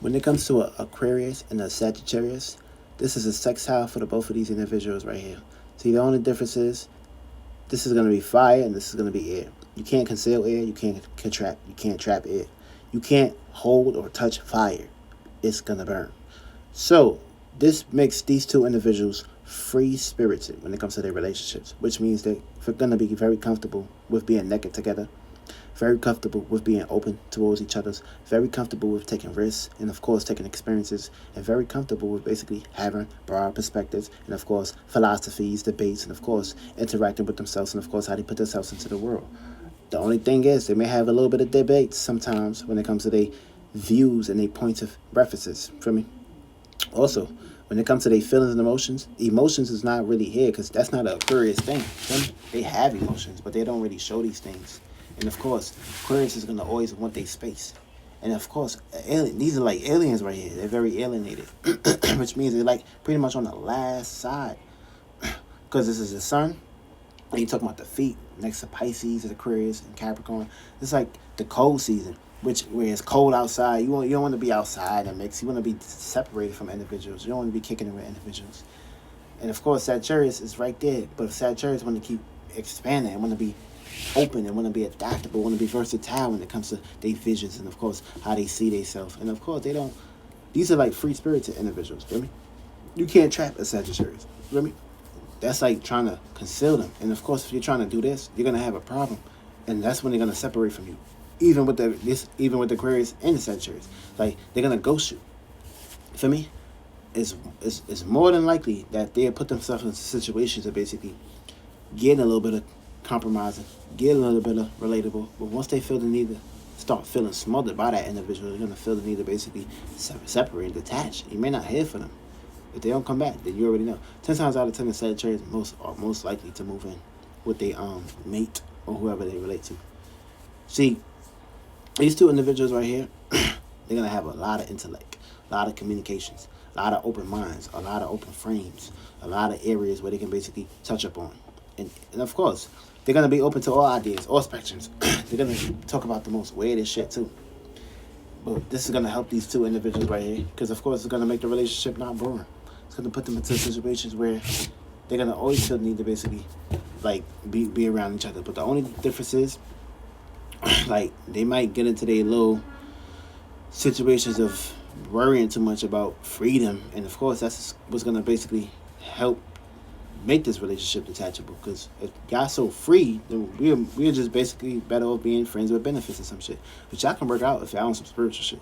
When it comes to an Aquarius and a Sagittarius, this is a sextile for the both of these individuals right here. See, the only difference is this is going to be fire and this is going to be air. You can't conceal air. You can't trap air. You can't hold or touch fire. It's going to burn. So this makes these two individuals free spirited when it comes to their relationships, which means they're going to be very comfortable with being naked together, very comfortable with being open towards each other, very comfortable with taking risks, and of course taking experiences, and very comfortable with basically having broad perspectives, and of course philosophies, debates, and of course interacting with themselves, and of course how they put themselves into the world. The only thing is they may have a little bit of debates sometimes when it comes to their views and their points of references. For me, also when it comes to their feelings and emotions, emotions is not really here because that's not an Aquarius thing. They have emotions, but they don't really show these things. And of course, Aquarius is going to always want their space. And of course, these are like aliens right here. They're very alienated, which means they're like pretty much on the last side. Because this is the sun, and you talking about the feet next to Pisces and Aquarius and Capricorn. It's like the cold season, where it's cold outside. You don't want to be outside and mix. You want to be separated from individuals. You don't want to be kicking it with individuals. And of course, Sagittarius is right there. But Sagittarius want to keep expanding and want to be open and want to be adaptable, want to be versatile when it comes to their visions and of course how they see themselves. And of course they don't. These are like free spirited individuals. Feel me? You can't trap a Sagittarius. Feel me? That's like trying to conceal them. And of course, if you're trying to do this, you're gonna have a problem, and that's when they're gonna separate from you. Even with the Aquarius and the Sagittarius, like they're gonna ghost you. For me, it's more than likely that they'll put themselves in situations of basically getting a little bit of compromising, get a little bit of relatable, but once they feel the need to start feeling smothered by that individual, they're going to feel the need to basically separate and detach. You may not hear from them. If they don't come back, then you already know. 10 times out of 10, the Sagittarius are most likely to move in with their mate or whoever they relate to. See, these two individuals right here, they're going to have a lot of intellect, a lot of communications, a lot of open minds, a lot of open frames, a lot of areas where they can basically touch up on. And of course, they're going to be open to all ideas, all spectrums. They're going to talk about the most weirdest shit, too. But this is going to help these two individuals right here. Because, of course, it's going to make the relationship not boring. It's going to put them into situations where they're going to always feel the need to basically, like, be around each other. But the only difference is, like, they might get into their little situations of worrying too much about freedom. And, of course, that's what's going to basically help make this relationship detachable, because if y'all so free, then we're just basically better off being friends with benefits or some shit, which y'all can work out if y'all on some spiritual shit.